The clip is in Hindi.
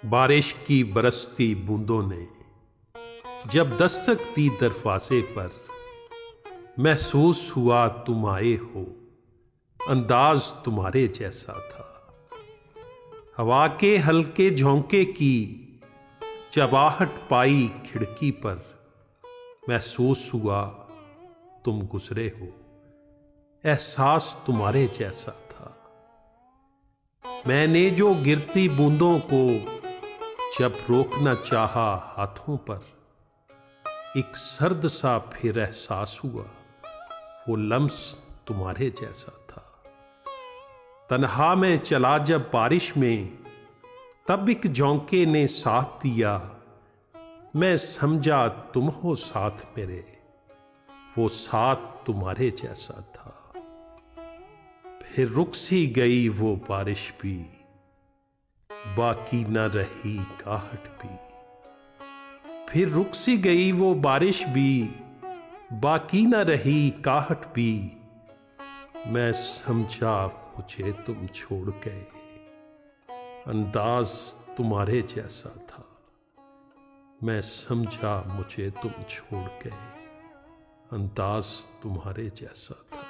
बारिश की बरसती बूंदों ने जब दस्तक दी दरवाजे पर, महसूस हुआ तुम आए हो, अंदाज तुम्हारे जैसा था। हवा के हल्के झोंके की जब आहट पाई खिड़की पर, महसूस हुआ तुम गुजरे हो, एहसास तुम्हारे जैसा था। मैंने जो गिरती बूंदों को जब रोकना चाहा हाथों पर, एक सर्द सा फिर एहसास हुआ वो लम्स तुम्हारे जैसा था। तन्हा में चला जब बारिश में, तब एक झोंके ने साथ दिया, मैं समझा तुम हो साथ मेरे, वो साथ तुम्हारे जैसा था। फिर रुक सी गई वो बारिश भी, बाकी न रही आहट भी। फिर रुक सी गई वो बारिश भी, बाकी न रही आहट भी। मैं समझा मुझे तुम छोड़ गए, अंदाज तुम्हारे जैसा था। मैं समझा मुझे तुम छोड़ गए, अंदाज तुम्हारे जैसा था।